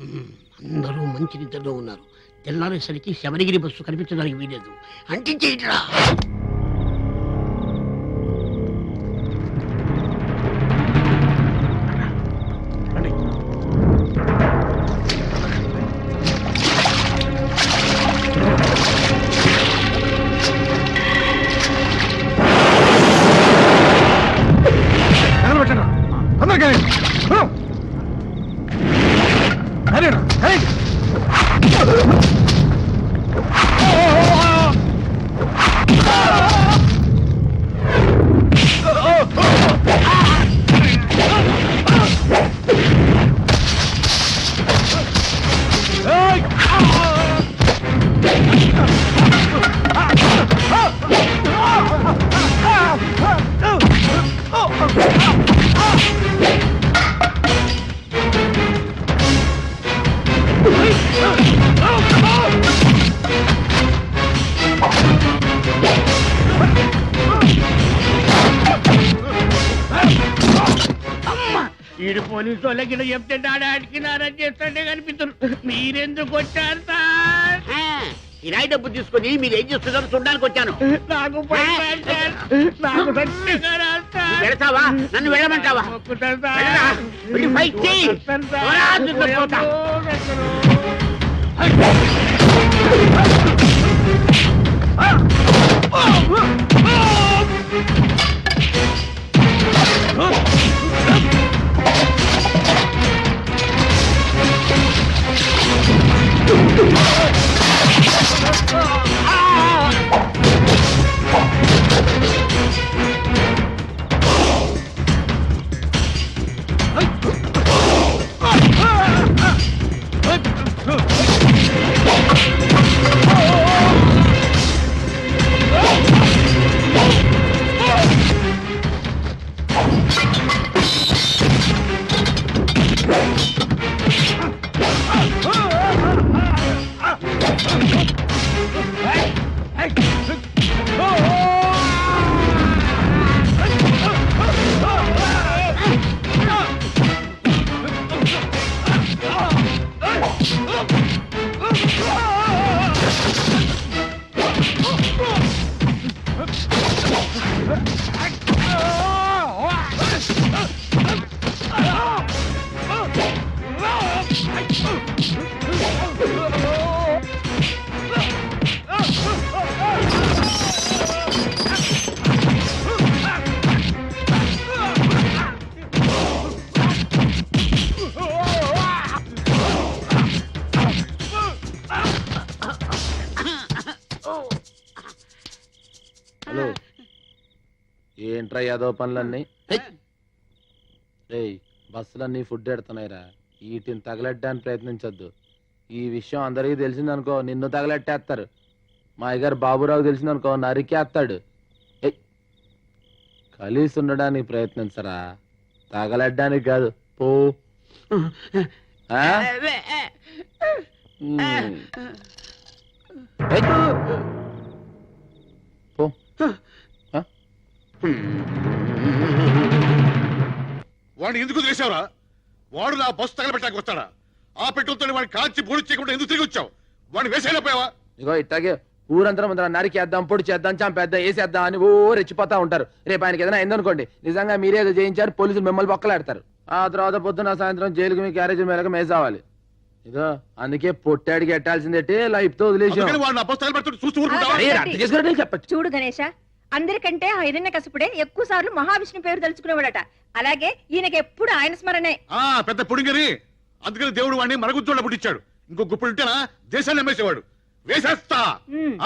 అందరూ మంచి నిద్రలో ఉన్నారు. తెల్లారేసరికి శబరిగిరి బస్సు కనిపించడానికి వీలేదు. అంటించేయట్రా. ఈడు పోలీసు వాళ్ళకి చెప్తే డాడాడికి నారాజ్ చేస్తుంటే కనిపిస్తున్నారు. మీరెందుకు వచ్చారు సార్? కిరాయి డబ్బు తీసుకుని మీరు ఏం చేస్తున్నారు చూడడానికి వచ్చాను. వెళతావా? నన్ను వెళ్ళమంటావా? హలో, ఏంట్రా యాదో పనులన్నీ? బస్సులన్నీ ఫుడ్ ఎడుతున్నాయిరా. వీటిని తగలెట్టడానికి ప్రయత్నించొద్దు. ఈ విషయం అందరికీ తెలిసిందనుకో నిన్ను తగలెట్టేస్తారు. మా అయ్యగారు బాబురావు తెలిసిందనుకో నరికేస్తాడు. కలిసి ఉండడానికి ప్రయత్నించరా, తగలెట్టడానికి కాదు. పో. పో. వాడిని ఎందుకు వదిలేసావురా? వాడు నా బస్సు తగలబెట్టానికి వస్తాడా? ఆ పెట్రోల్తో వాడిని కాల్చి పొడి చేయకుండా ఎందుకు తిరిగి వచ్చావు? వాడిని వేసేయలేకపోయావా? ఇగో ఇట్లాగే ఊరంతా ముందర నరికేద్దాం, పొడి చేద్దాం, చంపేద్దాం, వేసేద్దాం అని ఓ రెచ్చిపోతా ఉంటారు. రేపు ఆయనకి ఏదైనా అయిందనుకోండి, నిజంగా మీరే ఏదో చేయించారు, పోలీసులు మిమ్మల్ని బొక్కలాడతారు. ఆ తర్వాత పొద్దున సాయంత్రం జైలుకి మీ క్యారేజ్ మేరకు మేసావాలి. ఇదో అందుకే పొట్టాడికి ఎట్టాల్సిందే లైఫ్ తో వదిలేసాం. చెప్పచ్చు. చూడు గణేష, అందరికంటే హిరణ్య కశిపుడే ఎక్కువ సార్లు మహావిష్ణు పేరు తలుచుకునేవాడట. అలాగే ఈయనకి ఎప్పుడు ఆయన స్మరణే. పెద్ద పుడింగని, అందుకని దేవుడు వాడిని మనగుజ్జోళ్ళ పుట్టించాడు. ఇంకో గుప్పుడు ఉంటేనా దేశాన్ని అమ్మేసేవాడు. వేసేస్తా.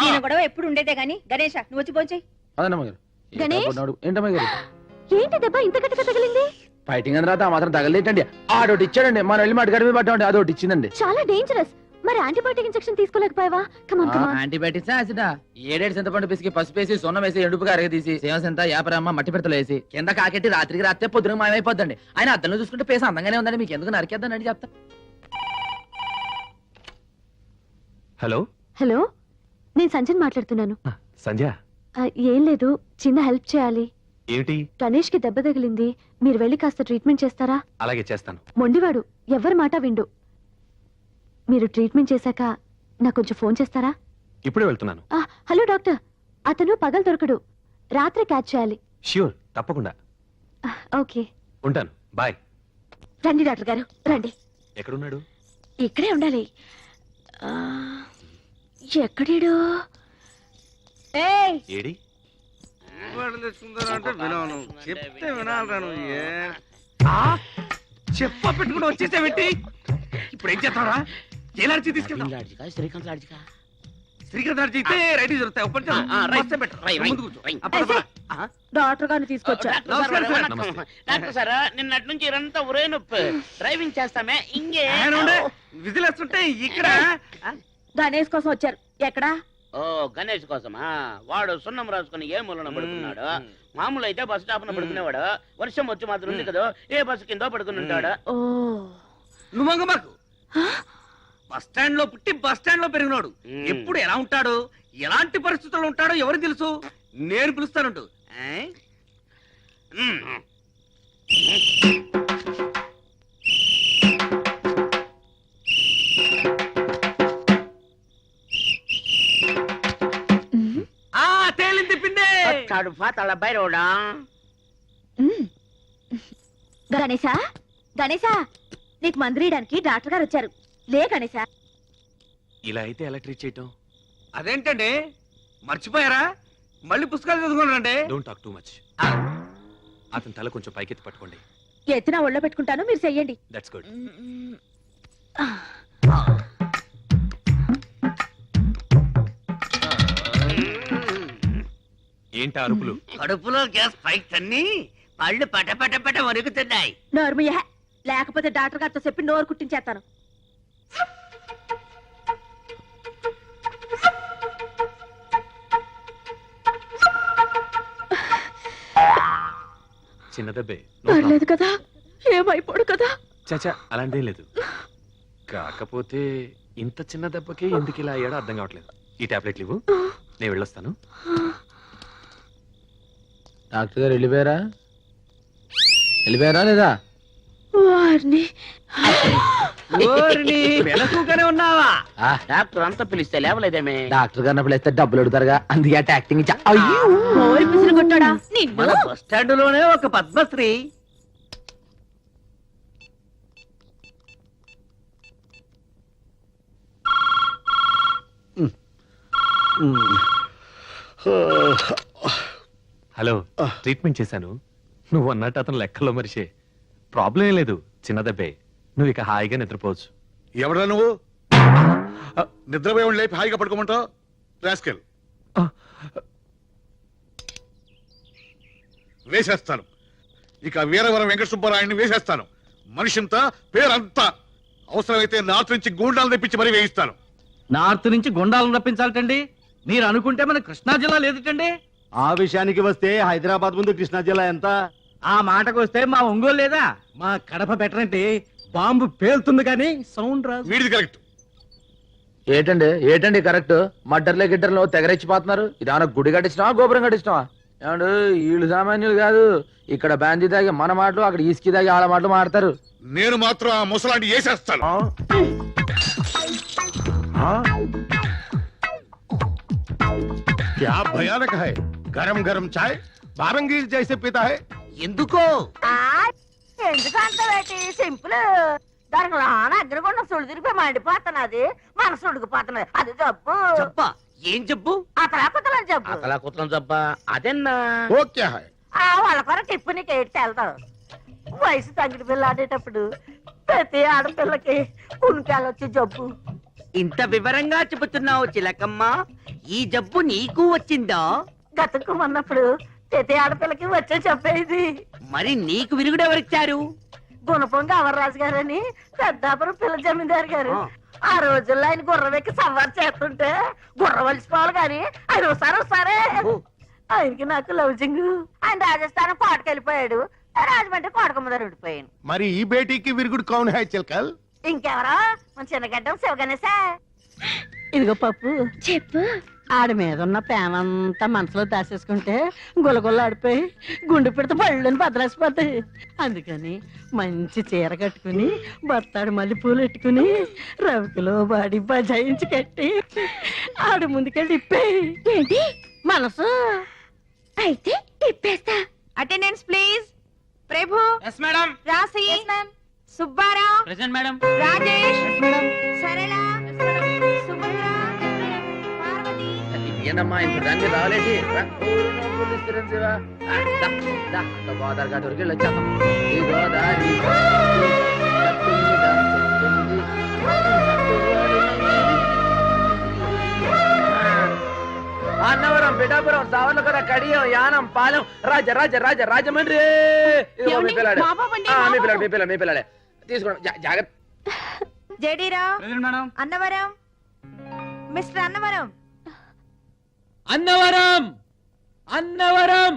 ఈయన గొడవ ఎప్పుడు ఉండేదే గాని. గణేష, నువ్వు వచ్చి పోంచేయి. ఏంటి దెబ్బ ఇంత గట్టిగా తగిలింది? ఫైటింగ్ అని రాత మాత్రం తగలేటండి. ఆడోటి ఇచ్చాడండి, మన వెళ్ళి మాట గడిమి పట్టామండి, అదొకటి ఇచ్చిందండి. చాలా డేంజరస్. మరి యాంటీబయాటిక్ ఇంజెక్షన్ తీసుకోలేకపోయావా? యాంటీబయాటిక్స్ యాసిడా? 7 చింతపండు పిసికి పసుపేసి సొన్నం వేసి ఎండుపుగా అరగదీసి సేవసంతా యాపరమ్మ మట్టి పెడతలు వేసి కింద కాకెట్టి రాత్రికి రాత్రే పొద్దున మాయమైపోద్దండి. ఆయన అద్దంలో చూసుకుంటే పేస అందంగానే ఉందండి. మీకు ఎందుకు నరికేద్దానండి చెప్తా. హలో హలో, నేను సంజయ్ మాట్లాడుతున్నాను. సంజయ్, ఏం లేదు, చిన్న హెల్ప్ చేయాలి. ఏమిటి? గణేష్ కి దెబ్బ తగిలింది. మీరు వెళ్ళి కాస్త ట్రీట్మెంట్ చేస్తారా? అలాగే చేస్తాను. మొండివాడు, ఎవ్వరి మాట విండు. మీరు ట్రీట్మెంట్ చేశాక నాకు కొంచెం ఫోన్ చేస్తారా? ఇప్పుడే వెళ్తున్నాను. హలో డాక్టర్, అతను పగలు దొరకడు, రాత్రి క్యాచ్ చేయాలి. ష్యూర్, తప్పకుండా. ఓకే, ఉంటాను. బాయ్. రండి డాక్టర్ గారు, రండి. ఎక్కడున్నాడు? ఇక్కడే ఉండాలి. ఎక్కడేడు? ఏడి? చెప్తే వినాలి. చెప్ప పెట్టుకుని వచ్చేసావేంటి? ఇప్పుడు ఏం చేస్తావరా? ఏ లాడ్జి తీసుకెళ్తాం? శ్రీకాంత్ లాడ్జికా? శ్రీకాంత్ లాడ్జి అయితే రైట్ దొరుకుతాయి. డాక్టర్ గారిని తీసుకొచ్చా. డాక్టర్ సార్, నిన్నటి నుంచి ఇరంతా ఒరే నొప్పి. డ్రైవింగ్ చేస్తామే ఇంకే విజిల్ వేస్తుంటే ఇక్కడ గణేష్ కోసం వచ్చారు. ఎక్కడా? ఓ, గణేష్ కోసమా? వాడు సున్నం రాసుకుని ఏ మూలన పడుకున్నాడు. మామూలు అయితే బస్ స్టాప్ న పడుకునేవాడు. వర్షం వచ్చి మాత్రం ఉంది కదా, ఏ బస్సు కింద పడుకుని ఉంటాడు. నువ్వు మాకు బస్ స్టాండ్ లో పుట్టి బస్ స్టాండ్ లో పెరిగినాడు. ఎప్పుడు ఎలా ఉంటాడు, ఎలాంటి పరిస్థితుల్లో ఉంటాడో ఎవరికి తెలుసు? నేను పిలుస్తానంటు. తేలింది పిండే బైరోడా. గణేశా, గణేశా, నీకు మందురీయడానికి డాక్టర్ గారు వచ్చారు. లే గణేశా. ఇలా అయితే ఎలా ట్రీట్ చేయటం? అదేంటండి, మర్చిపోయారా? మళ్ళీ పుస్తకాలు చదువుకోనండి. Don't talk too much. అతని తల కొంచెం పైకెత్తి పట్టుకోండి. ఎత్తున ఒళ్ళో పెట్టుకుంటాను, మీరు చెయ్యండి. That's good. ఏంటి అరుపులు? కడుపులో గ్యాస్ పైకి తన్ని పళ్ళు పట పట పట వణుకుతున్నాయి. నోరుముయ్య, లేకపోతే డాక్టర్ గారితో చెప్పి నోరు కుట్టించేస్తాను. చిన్న దెబ్బే, పర్లేదు కదా, ఏమైపోడు కదా. చచా, అలాంటిదేం లేదు. కాకపోతే ఇంత చిన్న దెబ్బకి ఎందుకు ఇలా అయ్యాడో అర్థం కావట్లేదు. ఈ టాబ్లెట్లు ఇవ్వు, నేను వెళ్ళొస్తాను. డాక్టర్ గారు వెళ్ళిపోయారా? వెళ్ళిపోయారా లేదా? వెనకగానే ఉన్నావా? డాక్టర్ అంతా పిలిస్తే లేవలేదేమే? డాక్టర్ గారిని పిలిస్తే డబ్బులు అడుగుతారుగా, అందుకే యాక్టింగ్ ఇచ్చా. నోరు పిసిరి కొట్టాడా నిన్ను? మన బస్ స్టాండ్ లోనే ఒక పద్మశ్రీ. హలో, ట్రీట్మెంట్ చేశాను. నువ్వు అన్నట్టు అతను లెక్కలో మరిషే. ప్రాబ్లం ఏం లేదు, చిన్న దెబ్బే. నువ్వు ఇక హాయిగా నిద్రపోవచ్చు. ఎవడా నువ్వు? నిద్రపోయి లేపి హాయిగా పడుకోమంటావు? రాస్కెల్, వేసేస్తాను. ఇక వీరవరం వెంకట సుబ్బారాయుడిని వేసేస్తాను. మనిషింతా పేరంతా. అవసరమైతే నార్త్ నుంచి గూండాలు తెప్పించి మరీ వేయిస్తాను. నార్త్ నుంచి గుండాలను రప్పించాలటండి. మీరు అనుకుంటే మన కృష్ణా జిల్లా లేదుటండి. ఆ విషయానికి వస్తే హైదరాబాద్ ముందు కృష్ణా జిల్లా ఎంత? ఆ మాటకు వస్తే మా ఒంగోలు లేదా? మా కడప బెటర్ అంటే బాంబు పేలుతుంది కానీ సౌండ్ రాదు. వీడిది కరెక్ట్. ఏటండి కరెక్ట్? మడ్డర్లే గిడ్డర్లో తెగరెచ్చిపోతున్నారు. ఇదాన గుడి కట్టించినావా, గోపురం కట్టించినావా? ఏమండు, వీళ్ళు సామాన్యులు కాదు. ఇక్కడ బ్యాంజీ దాగి మన మాటలు, అక్కడ ఈస్కి దాగి ఆళ్ళ మాటలు మాడతారు. నేను మాత్రం ఆ ముసలాంటి వేసేస్తాను. क्या भयानक है। गरम गरम चाय बारंगीर जैसे पीता है। ఎందుకో ఎందుకంత సింపుల్. దానికి లోన అగ్రగుండం సుడి తిరిగిపోయి మండిపోతున్నది, మనసు ఉడికిపోతున్నది. అది జబ్బు. చెప్పా, ఏం జబ్బు? అతలాకుతలం జబ్బు. అతలాకుతలం జబ్బా? అదెన్నా? वो क्या है? వాళ్ళ కొర టిప్పు నీకు ఏడ్చి వెళ్తావు. వయసు తగ్గిడి పిల్ల ఆడేటప్పుడు ప్రతి ఆడపిల్లకి ఉనికాలొచ్చి జబ్బు. ఇంత వివరంగా చెబుతున్నావు చిలకమ్మ. ఈ జబ్బు నీకు వచ్చిందా? గతుక్కుమన్నప్పుడు ప్రతి ఆడపిల్లకి వచ్చే చెప్పేది. మరి నీకు విరుగుడు ఎవరిచ్చారు? గుణపొంగ అమర్రాజు గారని పెద్దాపురం పిల్ల జమీందారు గారు. ఆ రోజుల్లో ఆయన గుర్రం ఎక్కి సవారు చేస్తుంటే గుర్రం వలిసిపోవాలి కానీ ఆయన ఒకసారి ఆయనకి నాకు లవ్జింగ్. ఆయన రాజస్థానం కోటకెళ్ళిపోయాడు, రాజమండ్రి కోటక ముందర ఉండిపోయాను. మరి ఈ బేటీకి విరుగుడు కౌన్ హై చిలకల్? ఇంకెవరో మన చిన్నగడ్డం శివగణేశ. ఇదిగో పప్పు. చెప్పు. ఆడి మీద ఉన్న ప్రేమంతా మనసులో దాచేసుకుంటే గులగుల్లాడిపోయి గుండె పెడితే పళ్ళని బద్దలేసిపోతాయి. అందుకని మంచి చీర కట్టుకుని బత్తాడు మళ్ళీ పూలు పెట్టుకుని రవికిలో బాడి బజాయించి కట్టి ఆడి ముందుకెళ్ళి ఇప్పేయి. ఏంటి మనసు అయితే తిప్పేస్తా. Attendance please. ప్రభు, మేడం. రాసి, సుబ్బారావు, ప్రెసెంట్ మేడం. రాజేష్, సరళ, సుభద్ర, పార్వతి. ఏంటమ్మా ఇంత దాన్ని రాలేటి ఆధార్ కార్డు వరకు వెళ్ళొచ్చాం. అన్నవరం, పిఠాపురం, సావర్లకోట, కడియం, యానం, పాలెం, రాజ రాజ రాజ రాజమండ్రి. మీ పిల్లాడే తీసుకోండి, జాగ్రత్త. Jadirao, present madam. Annavaram, mister Annavaram. Annavaram Annavaram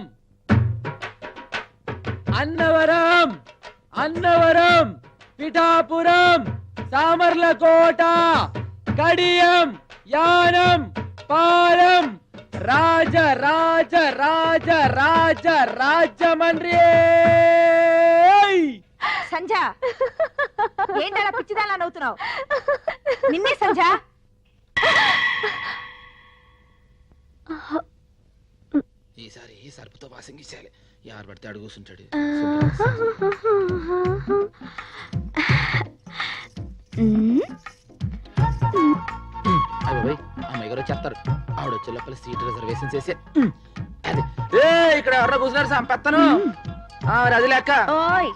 Annavaram Annavaram, Pithapuram, Samarlakota, Kadiyam, Yanam, Palem, Raja Raja Raja Raja Rajahmundry. Sanja, ఏంటలా పిచ్చిదాలా నవ్వుతున్నావు? నిన్నే సంజ. ఈసారి సరుపుతో పాసింగ్ ఇచ్చేయాలి. ఎవరు పడితే అడుగు కూర్చుంటాడు. అబ్బాయి అమ్మాయి గారు చెప్తారు. ఆవిడ వచ్చే లోపల సీట్ రిజర్వేషన్ చేసి అదే ఇక్కడ ఎవరో కూర్చున్నారు సంపెత్తను. అది లెక్క. ఓయ్,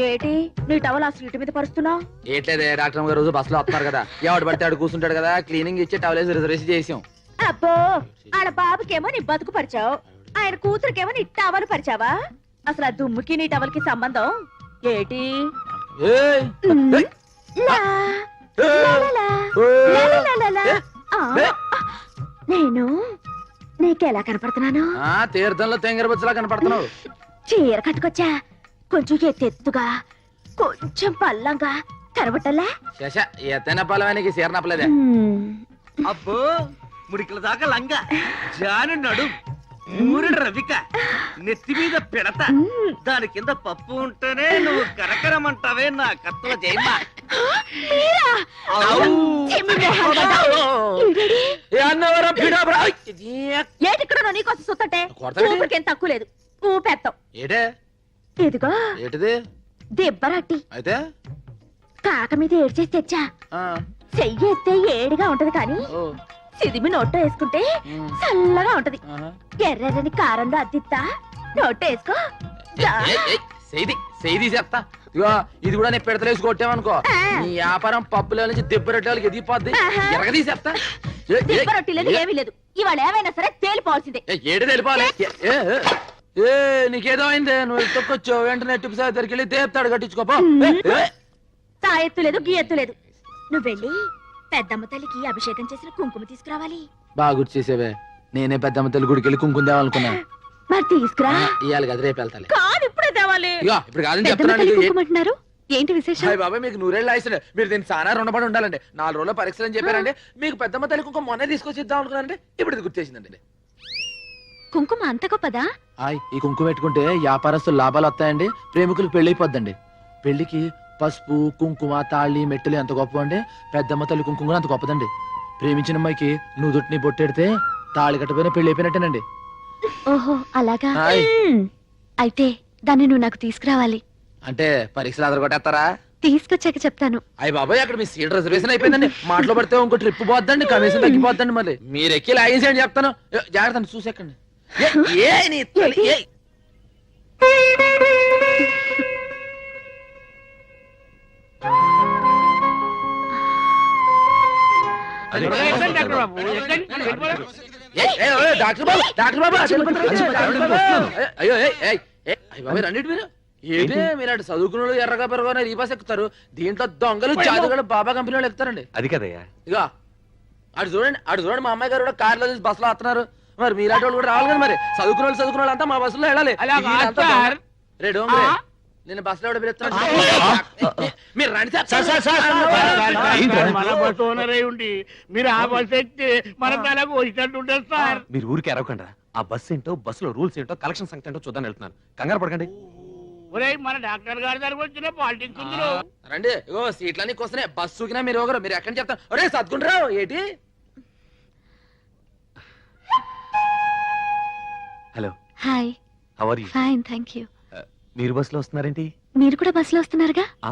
ఏటి నీ టవల్ ఆ సీటు మీద పరుస్తున్నావు? ఏట్లేదే, డాక్టర్ గారు రోజు బస్సులో వస్తున్నారు కదా, ఎవడు పడితే అడుగు కూర్చుంటాడు కదా, క్లీనింగ్ ఇచ్చి టవల్ వేసి రిజర్వేషన్ చేసాం. అబ్బో, ఆడ బాబుకేమో నీ బతుకు పరిచావు, ఆయన కూతురికేమో నీ టవల్ పరిచావా? అసలు ఆ దుమ్ముకి నీ టవల్ కి సంబంధం ఏటి? నేను నీకెలా కనపడుతున్నాను? తీర్థంలో తెంగరబుచ్చలా కనపడుతున్నావు. చీర కట్టుకొచ్చా, కొంచెం ఎత్తెత్తుగా, కొంచెం పల్లంగా కనబట్టలే. శశ ఎత్తైన పొలవానికి చీర నప్పలేదే. అబ్బో, ముడికల దాకా లంగ, జాను నడు, ఊరి రవిక, నెత్తి మీద పిడత, దాని కింద పప్పు ఉంటేనే నువ్వు కరకరమంటావే నా కత్తుల జయమ్మ. ఏటిక్కడ నీకోసం సుత్తంటే ఊపిరికేం తక్కువ లేదు. ఊపెత్తాం ఏటే ఇదిగో ఏటిది దెబ్బరట్టి అయితే కాక మీద ఏడ్చేసి తెచ్చా. చెయ్యి ఎత్తే ఏడిగా ఉంటది కానీ సిదిమి నోట్లో వేసుకుంటే చల్లగా ఉంటది. ఎర్రని కారంలో అద్దిత్తా, నోట్లో వేసుకో. చెప్తా. ఇగో ఇది కూడా నేను పెడతలేసి కొట్టామనుకో, నీ వ్యాపారం పప్పుల నుంచి దెబ్బరొట్టే వాళ్ళకి ఎదిగిపోద్ది. ఎరగదీసేస్తా. దెబ్బరొట్టి లేదు, ఏమీ లేదు. ఇవాళ ఏమైనా సరే తేలిపోవాల్సిందే. ఏడు తెలిపాలి. నీకేదో అయిందే, నువ్వు తొక్కొచ్చు వెంటనే టిప్పు సార్ దగ్గరికి వెళ్ళి దేపుతాడు కట్టించుకోపో. తాయెత్తు లేదు, గీయెత్తు లేదు. నువ్వు వెళ్ళి పెద్దమ్మ తల్లికి అభిషేకం చేసిన కుంకుమ తీసుకురావాలి. బాగా గుర్తు చేసేవే, నేనే పెద్దమ్మ తల్లి గుడికి వెళ్ళి కుంకుమ తేవాలనుకున్నా. మరి తీసుకురా. ఇవాళ కదా రేపు వెళ్తాలి. కాదు, ఇప్పుడే తేవాలి. ఇప్పుడు కాదని చెప్తున్నాను. అంటున్నారు ఏంటి విశేషం? బాబా మీకు 100 ఏళ్ళు ఆయుసు, మీరు దీన్ని చాలా రుణపడి ఉండాలండి. 4 రోజుల పరీక్షలు అని చెప్పారంటే మీకు పెద్దమ్మ తల్లి కుంకుమ మొన్నే తీసుకొచ్చి ఇద్దాం అనుకున్నానంటే ఇప్పుడు ఇది గుర్తు చేసిందండి. కుంకుమ అంత గొప్పదా? ఈ కుంకుమ పెట్టుకుంటే వ్యాపారస్తులు లాభాలు వస్తాయండి, ప్రేమికులకు పెళ్లి అయిపోద్దండి. పెళ్లికి పసుపు, కుంకుమ, తాళి, మెట్టెలు ఎంత గొప్ప అండి, పెద్దమ్మ తల్లి కుంకుమ కూడా అంత గొప్పదండి. ప్రేమించిన అమ్మాయికి నుదుటిని బొట్టెడితే తాళి కట్టపోయినా పెళ్లి అయిపోయినట్టేనండి. ఓహో అలాగా. అయితే దాన్ని నువ్వు నాకు తీసుకురావాలి. అంటే పరీక్షలు అదరగొట్టేస్తారా? తీసుకొచ్చాక చెప్తాను. అయ్య బాబాయ్, అక్కడ మీ సీట్ రిజర్వేషన్ అయిపోయిందండి. మాటలో పడితే ఇంకో ట్రిప్ పోద్దండి, కమిషన్ తగ్గిపోద్దండి. మళ్ళీ మీరు ఎక్కి లాగేసేయండి చెప్తాను. జాగ్రత్త చూసేకండి. డాక్టర్ బాబు, డాక్టర్ బాబు, అయ్యో బాబాయ్ రండి మీరు. ఏదే మీరు అటు చదువుకున్న ఎర్రగా పెరగా ఈ బస్ ఎక్కుతారు, దీంట్లో దొంగలు చాదుగలు బాబా కంపెనీ వాళ్ళు ఎక్కుతారండి. అది కదయ్యా. ఇక అటు చూడండి మా అమ్మాయి గారు కూడా కార్లో బస్సులో వస్తున్నారు. మరి మీలాంటి వాళ్ళు కూడా రావాలి కదా. మరి చదువుకున్న వాళ్ళు అంతా మా బస్సులో వెళ్ళాలి. నేను బస్సులో ఎవడ పిలుస్తాను. మీరు రండి సార్. ఏంట్రా? మన బస్సు ఓనర్ అయి ఉండి మీరు ఆ బస్సు ఎక్కితే మన తలకు వచ్చినట్టు ఉంటుంది సార్. మీరు ఊరికి అరవకండి. ఆ బస్ ఏంటో, బస్సులో రూల్స్ ఏంటో, కలెక్షన్ సంగతి ఏంటో చూద్దాం వెళ్తున్నాను. కంగారు పడకండి. ఒరేయ్ మన డాక్టర్ గారి దగ్గరకు వచ్చిన పాలిటిక్స్ ఉందిరో. రండి ఇగో సీట్లన్నీ కోస్తున్నాయి. బస్సు ఊకినా మీరు ఒకరు, మీరు ఎక్కడి చెప్తారు? ఒరే సత్కుంటారావు ఏంటి? Hello, hi. How are you? Fine, thank you. మీరు బస్సులో వస్తున్నారేంటి? మీరు కూడా బస్సులో వస్తున్నారుగా? ఆ?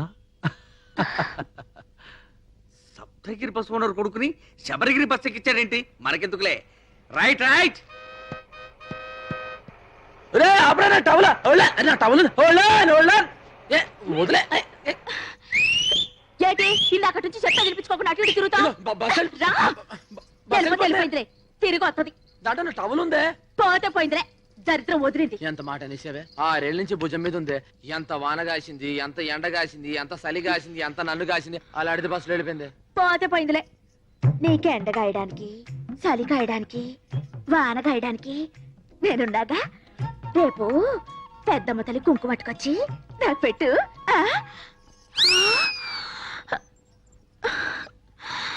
సప్తగిరి బస్ ఓనర్ కొడుకుని శబరిగిరి బస్ ఎక్కించాడేంటి? మనకెందుకులే. Right right. ఒరే అప్పుడే నా టవల నా టవల్ వదిలే. ఏంటి ఇందాక నుంచి చెత్త వినిపించుకోకుండా అటు ఇటు తిరుగుతావు? రా. వెళ్ళిపోయిందిలే, తిరిగి వస్తుంది. దాంట్లో నా టవల్ ఉందే. పోతే పోయిందిలే, దరిద్రం వదిలింది. ఎంత మాట అనేసావే? 6 ఏళ్ళ నుంచి భుజం మీద ఉంది. ఎంత వాన కాసింది, ఎంత ఎండ కాసింది, ఎంత చలి కాసింది, ఎంత నన్ను కాసింది. అలాంటిది బస్సులో వెళ్ళిపోయింది. పోతే పోయిందిలే. నీకు ఎండ గాయడానికి, చలి కాయడానికి, వాన గాయడానికి నేనున్నాగా. రేపు పెద్దమ్మ తల్లి కుంకుమ పట్టుకొచ్చి నాకు పెట్టు.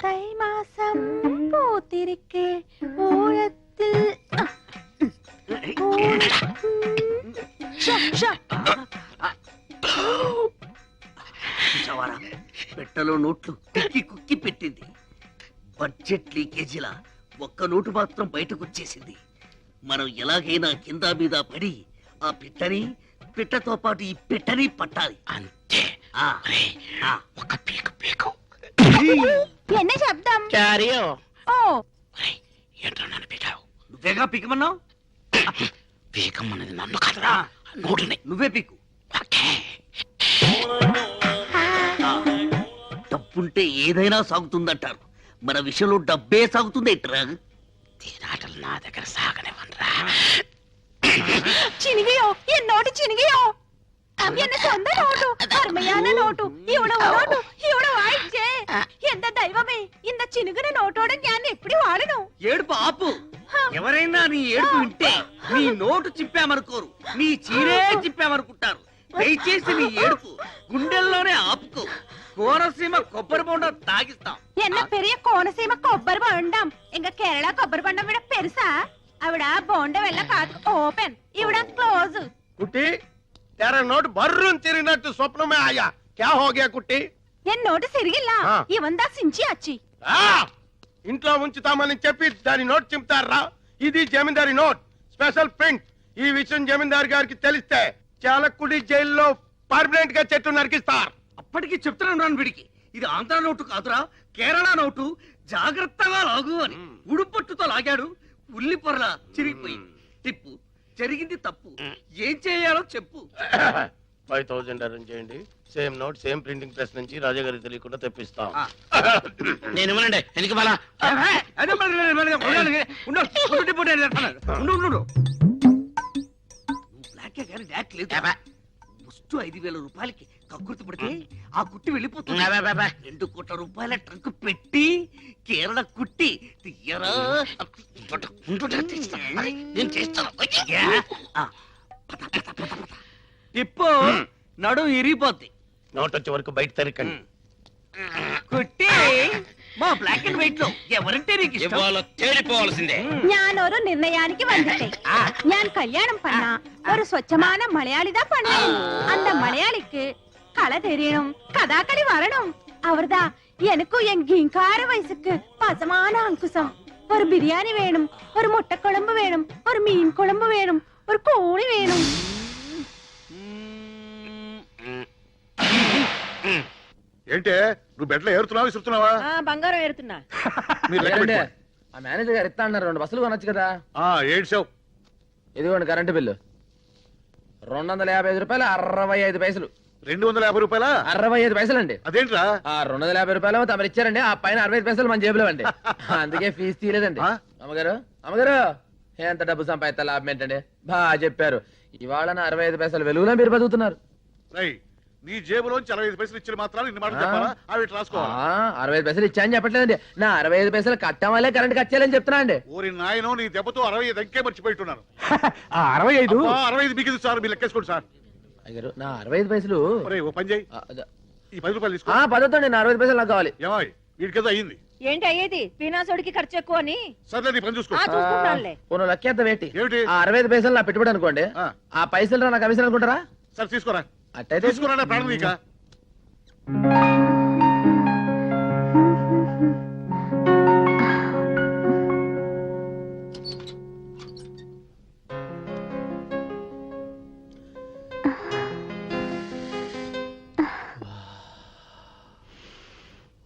தை மாசம் பூத்திருக்கே ஓரத்தில் చూసావారా? పెట్టలో నోట్లు కుక్కి కుక్కి పెట్టింది. బడ్జెట్ లీకేజీల ఒక్క నోటు మాత్రం బయటకు వచ్చేసింది. మనం ఎలాగైనా కింద మీద పడి ఆ పిట్టతో పాటు ఈ పెట్టని పట్టాలి. అంతే. ఒక పీకు పీకు என்ன శబ్దం? చారియో. ఓ ఏంట్రా నన్ను పీకావు? నువ్వేగా పీకమన్నావు. పీకమ్మన్నది నన్ను కదరా, నోటుని. నువ్వే పీకు. డబ్బుంటే ఏదైనా సాగుతుందంటారు. మన విషయంలో డబ్బే సాగుతుంది ఏంట్రా? తీరాటలు నా దగ్గర సాగనివ్వనరా. చినిగియో എന്നോട് ചിനികിയോ? എന്നെ സ്വന്തം നോട്ടു, അർമ്മയാന നോട്ടു, ഇവളെ നോട്ടു, ഇവളെ വായിച്ചേ. എന്താ ദൈവമേ, ఇంత చినుగున నోటోడ ഞാൻ ఎప్పుడు వాడను. ఏడుపు ఆపు. ఎవరైనా నీ ఏడుపు వింటే నీ నోటు చిప్పామనుకోరు, నీ చీరే చిప్పామనుకుంటారు. దయచేసి నీ ఏడుపు గుండెల్లోనే ఆపుకో. కోనసీమ కొబ్బరి బొండం తాగిస్తాం. என்ன பெரிய கோணசீம కొబ్బరి బొండం. ఇంకా కేరళ కొబ్బరి బొండం విడ పెరుసా? అవిడ బొండం వెళ్ళ కాదు ఓపెన్, ఇవిడ క్లోజ్. कुट्टी तेरा नोट बर्रून तिरिगिनट्टु स्वप्न में आया. क्या हो गया कुट्टी? ఎన్ నోటు సిరిగిల్లా ఇవందా సించి అచ్చి. ఇంట్లో ఉంచుతామని చెప్పి దాని నోట్ చింపుతారా? ఇది జమీందారి నోట్, స్పెషల్ ప్రింట్. ఈ విషయం జమీందారు గారికి తెలిస్తే చాలకుడి జైల్లో పర్మనెంట్ గా చెట్టు నరికిస్తారు. అప్పటికి చెప్తున్నాను వీడికి, ఇది ఆంధ్ర నోటు కాదురా, కేరళ నోటు. జాగ్రత్తగా లాగు అని ఉడుపట్టుతో లాగాడు. ఉల్లి పొరల చిరిగిపోయింది. టిప్పు జరిగింది తప్పు. ఏం చేయాలో చెప్పు. 5000 అరేంజ్ చేయండి. Same note same printing press నుంచి రాజా గారికి తెలియకుండా తెప్పిస్తాం. నేను ఇవ్వనండి, ఎందుకు మళ్ళా? బ్లాకే కానీ డాక్ లేదు. ఫస్ట్ 5000 రూపాయలకి కక్కుర్తి పడితే ఆ కుట్టి వెళ్ళిపోతుంది. 2 కోట్ల రూపాయల ట్రంక్ పెట్టి కేరళ కుట్టి తీయరా. నేను చేస్తాను. టిప్పు నడు ఇరిగిపోద్ది. నోట్ వచ్చే వరకు బయట తరికండి. కుట్టి మా బ్లాక్ అండ్ వైట్ లో ఎవరంటే నీకు ఇష్టం? తేలిపోవాల్సిందే. ഞാനൊരു നിർണയാനിക്ക് വന്നിട്ടേ ഞാൻ കല്യാണം பண்ண ഒരു സ്വച്ഛமான മലയാളിതാ പണയം. அந்த மலையாளிக்கு கலை தெரியணும், கதாகளி வரணும். அவர்தா எனக்கும் என் கிங்கார வயசுக்கு பசமான அங்குசம். ஒரு பிரியாணி வேணும், ஒரு முட்டை குழம்பு வேணும், ஒரு மீன் குழம்பு வேணும், ஒரு கோழி வேணும். ఏంటే నువ్వు బెడ్లో ఏరుతున్నావా విసురుతున్నావా? బంగారం ఏరుతున్నా. మీరు లెక్క లేదండి, పెట్టుకోండి. ఆ మేనేజర్ గారు ఇస్తా అన్నారు. 2 బస్సులు కొనొచ్చు కదా. ఏడ్చావు. ఇదిగోండి కరెంటు బిల్లు 255 రూపాయలు 65 పైసలు. 250 రూపాయలా? 65 పైసలు అండి. అదేంట్రా? 250 రూపాయలు తమరు ఇచ్చారండి. ఆ పైన 65 పైసలు మన జేబులో అండి. అందుకే ఫీజు తీయలేదండి. అమ్మగారు అమ్మగారు ఎంత డబ్బు సంపాదిస్తా లాభం ఏంటండి? బాగా చెప్పారు. ఇవాళ నా 65 పైసలు వెలుగులో మీరు బతుకుతున్నారు. నీ జేబులోంచి 65 పైసలు ఇచ్చిన మాత్రాలు ఇన్ని మాటలు చెప్పాలా? అవి రాసుకోవాలి. 65 పైసలు ఇచ్చాయని చెప్పట్లేదండి. నా 65 పైసలు కట్టం వల్లే కరెంట్ కట్టాలని చెప్తున్నా అండి. ఓరి నాయనో, నీ దెబ్బతో 65 అంకే మర్చిపోయిట్టున్నాను. 65 65 మిగిలింది సార్, మీరు లెక్కేసుకోండి సార్. నా 65 పైసలు ఓ పని చేయి, ఈ 10 రూపాయలు తీసుకో. 10 నా 65 పైసలు నాకు కావాలి. ఏమాయి వీడికేదో అయ్యింది. ఏంటి అయ్యేది? పీనాసోడికి ఖర్చు ఎక్కువ అని. సర్లే నీ పని చూసుకో. చూసుకుంటానులే. పోను లెక్కేద్దాం ఏంటి? ఏమిటి? ఆ 65 పైసలు నా పెట్టుబడి అనుకోండి. ఆ పైసలు నా కమిషన్ అనుకుంటారా? సరే తీసుకోరా. అట్టయితే తీసుకురా ప్రాణం నీక.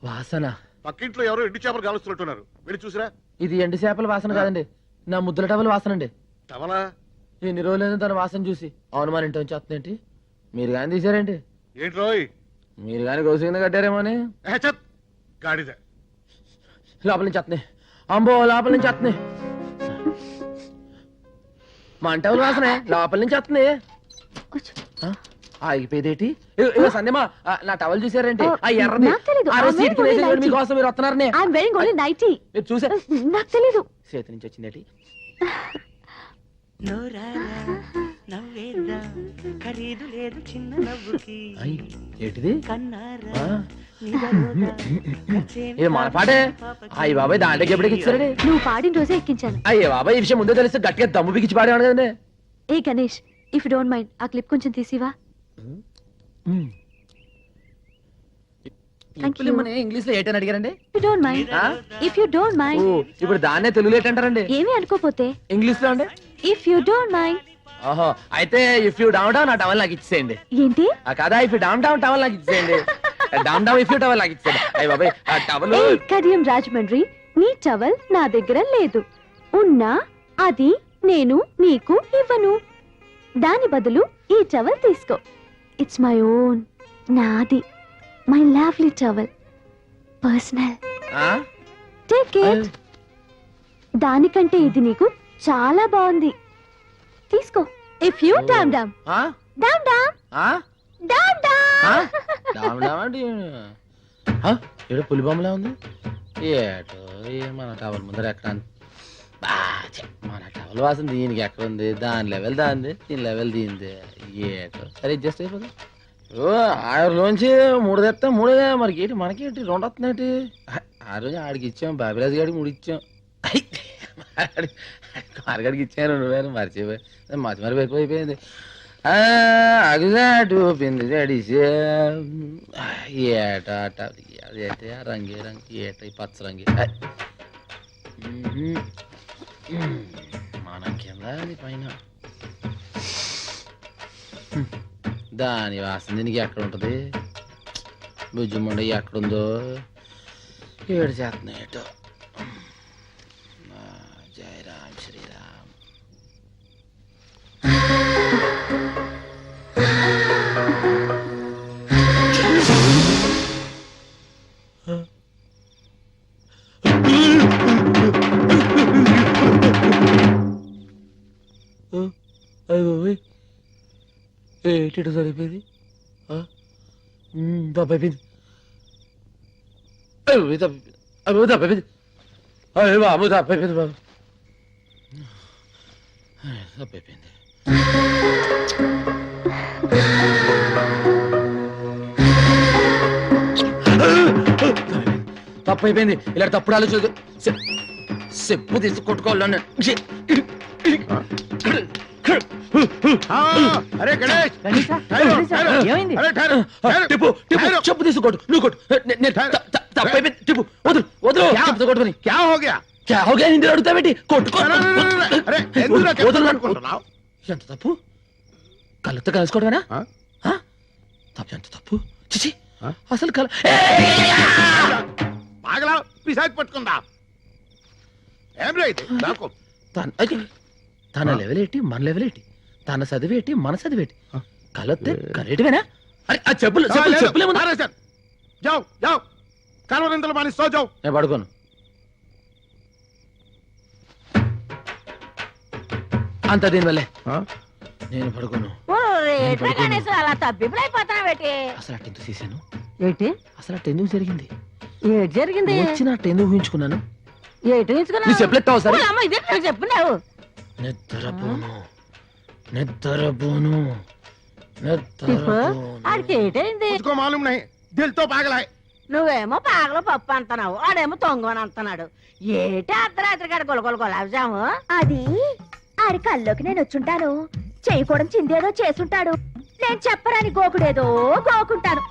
వాసన. పక్కింట్లో ఎవరో ఎండు చేపలు కాలుస్తున్నట్టున్నారు. వెళ్ళి చూసిరా. ఇది ఎండు చేపల వాసన కాదండి, నా ముద్దుల టవల్ వాసన అండి. టవలా? ఎన్ని రోజులైనా తన వాసన చూసి అవును ఇంటి నుంచి వస్తుందేంటి? మీరు కానీ తీసారేంటి? ఏంట్రోయ్? మీరు కానీ గోసు కింద కట్టారేమో అని. గాడిద లోపల నుంచి వస్తున్నాయి. అంబో లోపల నుంచి వస్తున్నాయి. మంటవుల వాసనే లోపల నుంచి వస్తుంది. ఆగిపోయేదేటి? సందేమా నా టవల్ చూసారంటే ఆ ఎర్రది మీకోసం మీరు వస్తున్నారని మీరు చూసారు. నాకు తెలీదు. చేతి నుంచి వచ్చిందేటి? ఏంటిది? ఇది మన పాటే. అయ్యి బాబాయ్ దాంట్లోకి ఎప్పటికి ఇచ్చారండి? నువ్వు పాడిన రోజే ఎక్కించాను. అయ్యే బాబాయ్ ఈ విషయం ముందే తెలిస్తే గట్టిగా దమ్ము బిగించి పాడేవాడు కదండి. ఏ గణేష్, ఇఫ్ డోంట్ మైండ్ ఆ క్లిప్ కొంచెం తీసివా? ఇంగ్లీష్ లో ఏంటని అడిగారండి? If you don't mind. ఇప్పుడు దాన్నే తెలుగులో ఏంటంటారండి? ఏమీ అనుకోపోతే ఇంగ్లీష్ లో అండి. If you don't mind. ఓహో, అయితే ఇఫ్ యూ డౌన్ డౌన్ ఆ టవల్ నాకు ఇచ్చేయండి. ఏంటి? కదా if you down down towel నాకు ఇచ్చేయండి. Down down if you towel నాకు ఇచ్చేయండి. అయ్య బాబాయ్ ఆ టవల్. కడియం రాజమండ్రి, నీ టవల్ నా దగ్గర లేదు. ఉన్నా అది నేను నీకు ఇవ్వను. దాని బదులు ఈ టవల్ తీసుకో. ఇట్స్ మై ఓన్, నాది. My lovely towel, personal. Take it. దానికంటే ఇది నీకు చాలా బాగుంది. తీసుకో. If you down down down down down down. ఏదో పులి బొమ్మలా ఉంది. ఏటో మన టవల్ ముందర ఎక్కడ? మన టవల్ వాసన దీనికి ఎక్కడ ఉంది? దాని లెవెల్ దాంది, దీని లెవెల్ దీనిది. ఏటో సరే అడ్జస్ట్ అయిపోతుంది. ఆరులోంచి 3 తెస్తా 3 మరి ఏంటి మనకేంటి 2 వస్తున్నాయి? ఆ రోజు ఆడికి ఇచ్చాం, బాబిరాజు గారికి 3 ఇచ్చాం. మార్గాడికి ఇచ్చాను, నువ్వేను మర్చిపోయి మతి ఎక్కువైపోయింది. అగుజాటు పిండి జడిసి ఏట అదైతే రంగి రంగి ఏట పచ్చ రంగి మన కింద అది పైన. దాని వాసన దీనికి ఎక్కడ ఉంటది? భుజముండ ఎక్కడుందో ఏడు చేస్తున్నాయి. ఏటో జై రామ్ శ్రీరామ్. ఏంటి సరిపోయింది? తప్పైపోయింది. తప్పైపోయింది. అయ్యో బాబు తప్పైపోయింది. బాబు తప్పైపోయింది. తప్పైపోయింది. ఇలా తప్పుడు ఆలోచన చెప్పు తీసి కొట్టుకోవాలని. అరే గణేష్, ఏమైంది? చెప్పు తీసుకోడు నువ్వు కొట్టు. తప్పైపోయింది. చెప్పు వదులు వదులు. చెప్పుతో కొట్టుకుని క్యా హో గయా? క్యా హో గయా ఇందులో అడుగుతావేంటి? కొట్టుకో. ఎంత తప్పు? కళ్ళతో కలుసుకోవడమేనా? ఎంత తప్పు? చిచి అసలు కల పాగలా పిశాచి పట్టుకుందా? ఏం రైతే నాకు తన లెవెల్ ఏంటి, మన లెవెల్ ఏంటి? తన చదివేటి, మన చదివేటి? కలొత్తే కలేటివేనా? చెప్పులు చెప్పులేము. జావ్ జావ్ కలవరింతలు మాని సో జావ్. నేను పడుకోను. అంత దీనివల్లే నేను పడుకోను. అలా తబ్బిబ్బులైపోతావేటి? అసలు అటు ఎందుకు చేశాను? ఏంటి అసలు అటు ఎందుకు జరిగింది? ఏటి జరిగింది? వచ్చిన అటు ఎందుకు ఊహించుకున్నాను? ఏటి ఊహించుకున్నావు? చెప్పలేస్తావు సరే. చెప్పున్నావు. నిద్రపోను నిద్రపోను నిద్రపోను. ఆడికి ఏటైంది? मुझको मालूम नहीं, दिल तो पागल है, నువ్వేమో పాగలో పప్పు అంటున్నావు ఆడేమో తొంగని అంటున్నాడు. ఏటి అర్ధరాత్రి కాడ గొలగొల గులాబ్జాము? అది ఆడి కల్లోకి నేను వచ్చుంటాను. చేయకూడదు చిందేదో చేసుంటాడు. నేను చెప్పరాని గోకుడేదో గోకుంటాను.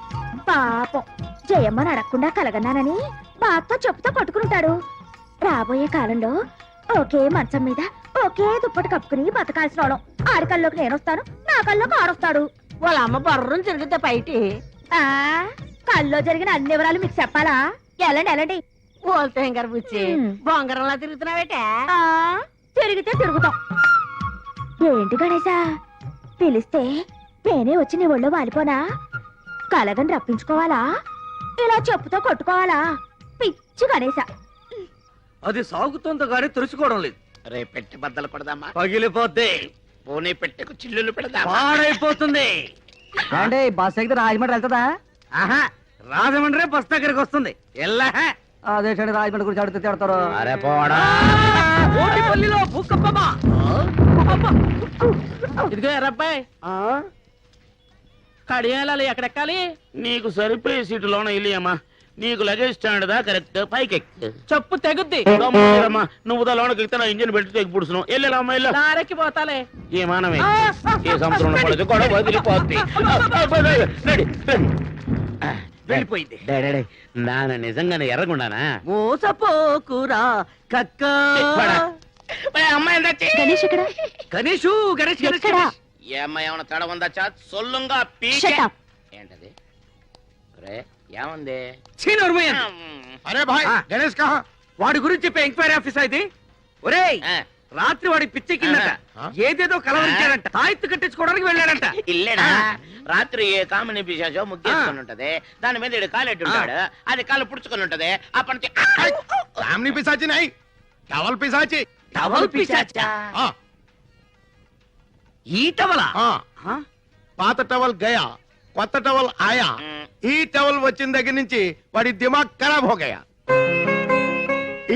పాపం జయమ్మని అడగకుండా కలగన్నానని బాతో చెప్పుతో కొట్టుకుంటాడు. రాబోయే కాలంలో ఒకే మంచం మీద ఒకే దుప్పటి కప్పుకుని బతకాల్సిన వాళ్ళం. ఆడి కల్లోకి నేను వస్తాను, నా కల్లోకి ఆడొస్తాడు. వాళ్ళ అమ్మ బర్రం తిరిగితే బయటి ఆ కల్లో జరిగిన అన్ని వివరాలు మీకు చెప్పాలా? ఎలాండి ఎలాండి ఓల్తేం గారు బుచ్చి బొంగరంలా తిరుగుతున్నావేటే? ఆ తిరిగితే తిరుగుతాం. ఏంటి గణేశా పిలిస్తే నేనే వచ్చి నీ ఒళ్ళో వాలిపోనా? కలగని రప్పించుకోవాలా? ఇలా చెప్పుతో కొట్టుకోవాలా? పిచ్చి గణేశా. అది సాగుతుందో గానీ తుడుచుకోవడం లేదు. రే పెట్టి బద్దలు కొడదామా? పగిలిపోద్ది, పోనీ పెట్టెకు చిల్లులు పెడదామా? పాడైపోతుంది. అంటే బస్ ఎక్కితే రాజమండ్రి వెళ్తుందా? ఆహా, రాజమండ్రి బస్ దగ్గరికి వస్తుంది. ఎల్లా అదే రాజమండ్రి గురించి అడిగితే తిడతారు. అరే పోడా ఓటిపల్లిలో భూకంపమా? ఇదిగో ఎర్రబ్బాయి, కడియాలి ఎక్కడెక్కాలి? నీకు సరిపోయే సీటులోన ఇల్లియమ్మా. నీకు లగేజ్ స్టాండ్ దా కరెక్ట్ పైకి చెప్పు తెగుద్ది. నువ్వు దా లోనకి ఎక్కితే నా ఇంజిన్ పెట్టి తెగి పుడుస్తున్నావు. వెళ్ళామా ఇల్లు నారెక్కి పోతాలే. ఏ మానవే ఏ సంవత్సరం పడదు గొడవ వదిలిపోద్ది. వెళ్ళిపోయింది. నాన్న నిజంగానే ఎర్రగుండానా? మోసపోకురా కక్క. అమ్మాయి గణేష్ ఇక్కడ గణేషు గణేష్ గణేష్ ఎక్కడా? ఏ అమ్మాయి ఏమన్నా తడ ఉందా? చా సొల్లుంగా Shut up. ఏంటది? రే ఏముంది? అరే భాయ్ గణేష్ కహా? వాడి గురించి చెప్పే ఎంక్వైరీ ఆఫీసర్ ఇది. ఒరేయ్ రాత్రి వాడి పిచ్చి కిందట ఏదేదో కలవరించాడంట. తాయెత్తు కట్టించుకోవడానికి వెళ్ళాడంట. ఇల్లేడా? రాత్రి ఏ కామిని పిశాచో ముగ్గేసుకొని ఉంటది. దాని మీద ఈడు కాలెట్టి ఉంటాడు. అది కాలు పుడుచుకొని ఉంటది. అప్పటి నుంచి కామిని పిశాచి నై, టవల్ పిశాచి. టవల్ పిశాచా? ఆ, ఈ టవలా? ఆ. పాత టవల్ గయా, కొత్త టవల్ ఆయా. ఈ టవల్ వచ్చిన దగ్గర నుంచి వాడి దిమాగ్ ఖరాబ్ హో గయా.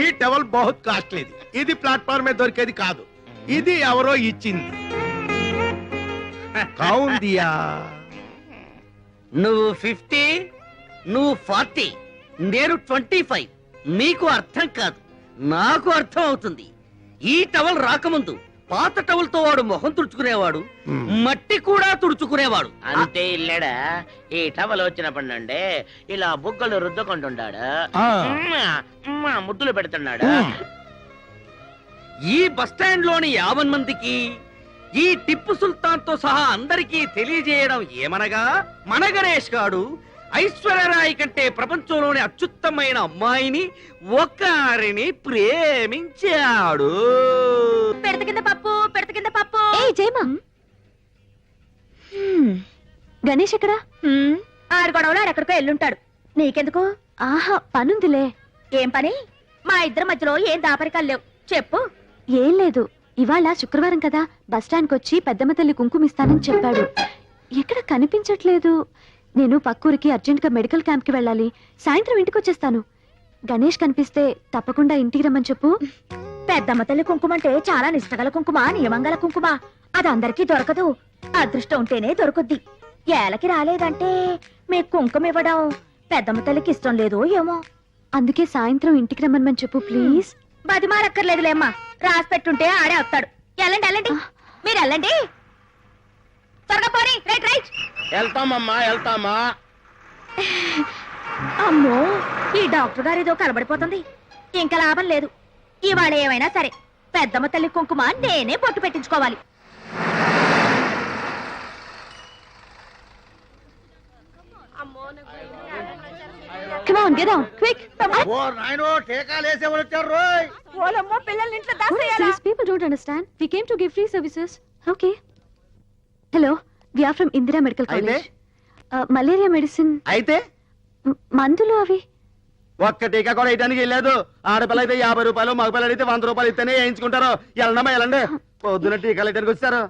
ఈ టవల్ బహుత్ కాస్ట్లీది. ఇది ప్లాట్ఫామ్ మీద దొరికేది కాదు. ఇది ఎవరో ఇచ్చింది. కౌన్ దియా? నువ్వు 50, నువ్వు 40, నేను 25. మీకు అర్థం కాదు, నాకు అర్థం అవుతుంది. ఈ టవల్ రాకముందు పాత టవల్ తో వాడు మొహం తుడుచుకునేవాడు, మట్టి కూడా తుడుచుకునేవాడు. అంతే ఇల్లేడా? ఈ టవల్ వచ్చినప్పటి నుండి ఇలా బుగ్గలు రుద్దుకుంటున్నాడు, ముద్దులు పెడుతున్నాడు. ఈ బస్ స్టాండ్ లోని 50 మందికి ఈ టిప్పు సుల్తాన్ తో సహా అందరికీ తెలియజేయడం ఏమనగా, మన గణేష్ గాడు ఐశ్వర్యరాయ్ కంటే ప్రపంచంలోని అత్యుత్తమైన అమ్మాయిని ఒకరిని ప్రేమించాడు. పెడత కింద పప్పు, పెడత కింద పప్పు. ఏ జయమా, గణేష్ ఎక్కడ? ఆరు గొడవలో ఆడెక్కడికో ఎల్లుంటాడు. నీకెందుకు? ఆహా పనుందిలే. ఏం పని? మా ఇద్దరి మధ్యలో ఏం దాపరికాలు లేవు. చెప్పు. ఏం లేదు, ఇవాళ శుక్రవారం కదా, బస్టాండ్కి వచ్చి పెద్దమ్మ తల్లి కుంకుమిస్తానని చెప్పాడు. ఎక్కడ కనిపించట్లేదు. నేను పక్కూరికి అర్జెంట్గా మెడికల్ క్యాంప్కి వెళ్ళాలి. సాయంత్రం ఇంటికి వచ్చేస్తాను. గణేష్ కనిపిస్తే తప్పకుండా ఇంటికి రమ్మని చెప్పు. పెద్దమ్మ తల్లి కుంకుమ అంటే చాలా నిష్టగల కుంకుమ, నియమంగల కుంకుమ. అది అందరికీ దొరకదు. అదృష్టం ఉంటేనే దొరుకుద్ది. ఏలకి రాలేదంటే మీకు కుంకుమ ఇవ్వడం పెద్దమ్మ తల్లికి ఇష్టం లేదు ఏమో. అందుకే సాయంత్రం ఇంటికి రమ్మని చెప్పు ప్లీజ్. బతిమాలక్కర్లేదులేమ్మా, రాసి పెట్టుంటే ఆడే వస్తాడు. వెళ్ళండి వెళ్ళండి, మీరు వెళ్ళండి. త్వరగా పోనీ. Right right. వెళ్తామమ్మా వెళ్తామా. అమ్మో, ఈ డాక్టర్ గారు ఏదో కలబడిపోతుంది. ఇంకా లాభం లేదు. ఇవాళ ఏమైనా సరే పెద్దమ్మ తల్లి కుంకుమ నేనే పొట్టు పెట్టించుకోవాలి. Come on, get down, quick. ఓ నాయనో, టీకాలేసే వాళ్ళు వచ్చారు రోయ్. ఓలమ్మో, పిల్లల్ని ఇంట్లో What is దాసేయాలా? this? People don't understand. We came to give free services. Okay. Hello, we are from Indira Medical College. Malaria medicine. అయితే మందులు అవి. ఒక్క టీకా కూడా వేయడానికి వెళ్ళలేదు. ఆడపిల్ల అయితే 50 రూపాయలు, మగపిల్లలు అయితే 100 రూపాయలు ఇస్తేనే వేయించుకుంటారు. వెళ్ళండమ్మా వెళ్ళండి. పొద్దున టీకాలు వేయడానికి వచ్చారు.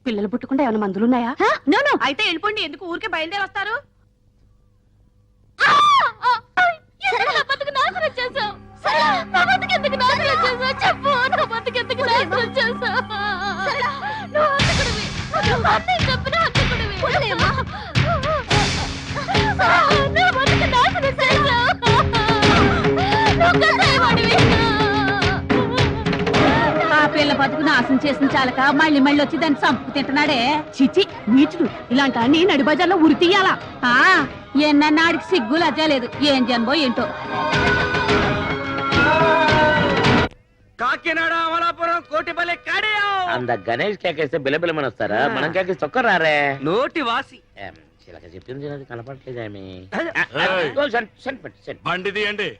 పిల్లలు పుట్టుకుంటే ఏమైనా మందులున్నాయా? No, no. అయితే వెళ్ళిపోండి. ఎందుకు ఊరికే బయలుదేరి వస్తారు? చెప్పు. పిల్ల బతుకు నాశనం చేసిన చాలక మళ్ళీ మళ్ళీ వచ్చి దాన్ని చంపుకు తింటున్నాడే. చిచి నీచుడు, ఇలాంటి అన్ని నడి బజార్లో ఉరి తీయాలా? ఎన్నన్నాడికి సిగ్గు లజ్జా లేదు. ఏం జన్మో ఏంటో. కాకినాడ అమలాపురం కోటిపల్లి కాడియో అంద గణేష్ కేకేస్తే బిలబిలమని వస్తారా? మనం కేకేసి తొక్కరారే. నోటి వాసి చిలక చెప్పింది అది కనపడలేదేమి. బండి తీయండి.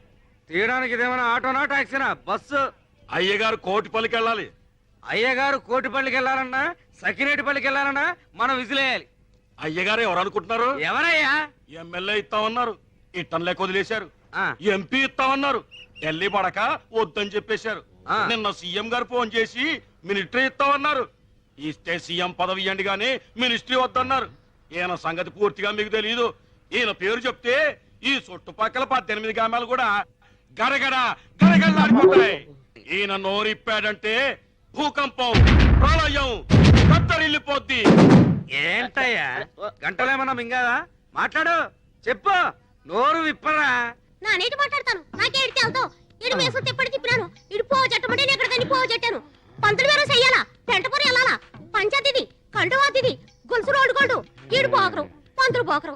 తీయడానికి ఇదేమైనా ఆటోనా టాక్సీనా? బస్సు. అయ్యగారు కోటిపల్లికి వెళ్ళాలి. అయ్యగారు కోటిపల్లికి వెళ్ళాలన్నా సకినేటిపల్లికి వెళ్ళాలన్నా మనం విసిలేయాలి. అయ్యగారు ఎవరు అనుకుంటున్నారు? ఎవరయ్యా? ఎమ్మెల్యే ఇస్తామన్నారు, ఇట్టంలే వదిలేశారు. ఎంపీ ఇస్తామన్నారు, ఢిల్లీ పడక వద్దని చెప్పేశారు. నిన్న సీఎం గారు ఫోన్ చేసి మినిస్ట్రీ ఇస్తామన్నారు. ఇస్తే సీఎం పదవి ఇవ్వండి గానీ మినిస్ట్రీ వద్దన్నారు. ఈయన సంగతి పూర్తిగా మీకు తెలియదు. ఈయన పేరు చెప్తే ఈ చుట్టుపక్కల 18 గ్రామాలు కూడా గడగడ గడగడలాడిపోతాయి. ఈయన నోరిప్పాడంటే భూకంపం, ప్రళయం, కత్తరిల్లిపోద్ది. ఏంటయ్యా గంటలేమన్నా మింగాదా? మాట్లాడు, చెప్పు, నోరు విప్పరా. నా నీటి మాట్లాడతాను. నాకేడితే వెళ్తావు. ఇడు మేసం తిప్పటి తిప్పినాను. ఇడు పోవ చెట్టమంటే నేను ఎక్కడికని పోవ చెట్టాను. పంతులు వేరే చెయ్యాలా, పెంటపూరి వెళ్ళాలా, పంచాయతీది, కండువాతిది, గొలుసు రోడ్డు గోల్డు, ఈడు పోకరు, పంతులు పోకరు.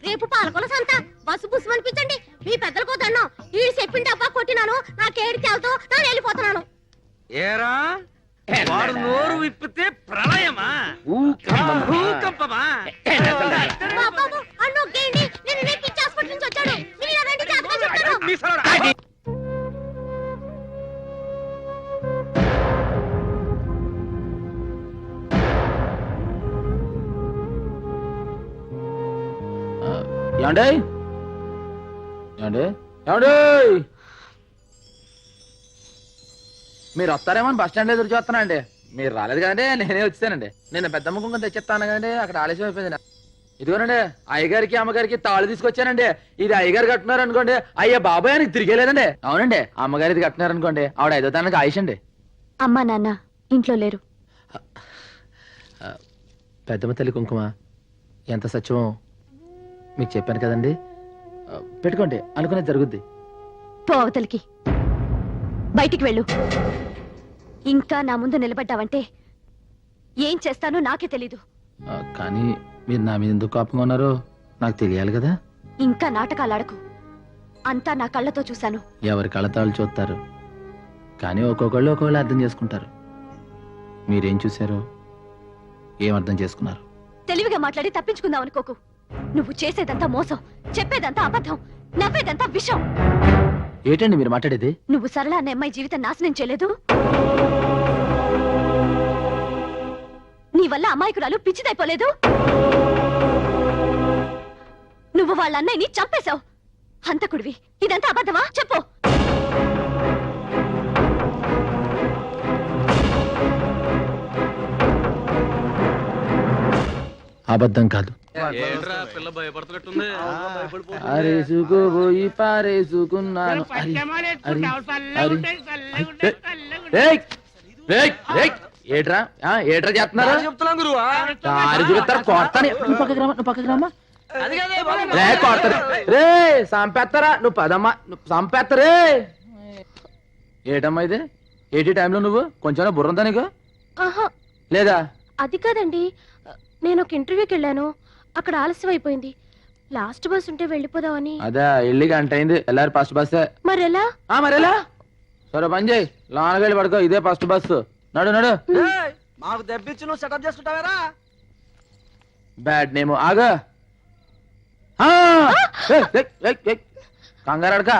రేపు పాలకొల సంత, బస్సు బుస్సు అనిపించండి. మీ పెద్దలకు దండం. ఈడు చెప్పిన డబ్బా కొట్టినాను. నాకేడితే వెళ్తావు. నేను వెళ్ళిపోతున్నాను. ఏరా వాడు నోరు విప్పితే ప్రళయమా, భూకంపమా? బాబు అన్ను గేండి. నేను రేపు పిచ్చి హాస్పిటల్ నుంచి వచ్చాడు. మీరు ఇలా రండి, జాగ్రత్తగా చెప్తాను. ఏమండి ఏమండి ఏమండి మీరు వస్తారేమో బస్ స్టాండ్ ఎదురు చూస్తున్నా అండి. మీరు రాలేదు కదండి, నేనే వచ్చానండి. నేను పెద్ద ముఖం తెచ్చిస్తాను కదండి, అక్కడ ఆలస్యం అయిపోయింది. ఇదిగోనండి అయ్యగారికి అమ్మగారికి తాళు తీసుకొచ్చానండి. ఇది అయ్యగారు కట్టున్నారు అనుకోండి, అయ్యా బాబాయ్ అని తిరిగేలేదండి. అవునండి, అమ్మగారు ఇది కట్టున్నారు అనుకోండి, ఆవిడ 5వ తారీఖు ఆయుష్ అండి. అమ్మా నాన్న ఇంట్లో లేరు. పెద్దమ్మ తల్లి కుంకుమ ఎంత సత్యమో మీకు చెప్పాను కదండి. పెట్టుకోండి, అనుకునేది జరుగుద్ది. పోవతలికి బయటికి వెళ్ళు. ఇంకా నా ముందు నిలబడ్డావంటే ఏం చేస్తానో నాకే తెలీదు. కానీ మీరు నా మీద ఎందుకు కోపంగా ఉన్నారో నాకు తెలియాలి కదా. ఇంకా నాటకాలాడకు. అంతా నా కళ్ళతో చూశాను. ఎవరి కళ్ళతాళ్ళు చూస్తారు, కానీ ఒక్కొక్కళ్ళు ఒక్కొక్కళ్ళు అర్థం చేసుకుంటారు. మీరేం చూశారో ఏం అర్థం చేసుకున్నారు? తెలివిగా మాట్లాడి తప్పించుకుందాం అనుకోకు. నువ్వు చేసేదంతా మోసం, చెప్పేదంతా అబద్ధం, నవ్వేదంతా విషం. ఏంటండి మీరు మాట్లాడేది? నువ్వు సరళ అనే అమ్మాయి జీవితం నాశనం చేయలేదు. నీ వల్ల అమాయకురాలు పిచ్చిదైపోలేదు. నువ్వు వాళ్ళ అన్నయ్యని చంపేశావు. హంతకుడివి. ఇదంతా అబద్ధమా? చెప్పు. అబద్ధం కాదు. పిల్ల భయపడుతున్నట్టుంది. అరేసుకోబోయి పారేసుకున్నాను. ఏట్రా ఏట్రా చేస్తున్నారు? చెప్తున్నాం గురువా. రే సంపేస్తారా నువ్వు? పదమ్మా నువ్వు సంపేత్తరే. ఏటమ్మా ఇది? ఏటి టైంలో నువ్వు కొంచెం బుర్రందా నీకు లేదా? అది కాదండి, నేను ఒక ఇంటర్వ్యూకి వెళ్ళాను. అక్కడ ఆలస్యం అయిపోయింది. లాస్ట్ బస్ ఉంటే వెళ్ళిపోదామని. అదే వెళ్ళి గంట అయింది. వెళ్ళారు ఫస్ట్ బస్సే. మరెలా? మరెలా? సరే పని చేయి, లోనకెళ్ళి పడుకో. ఇదే ఫస్ట్ బస్సు. నడు నడు. మాకు దెబ్బిచ్చి నువ్వు సెటప్ చేసుకుంటావేరా? Bad name. ఆగా కంగారు అడక.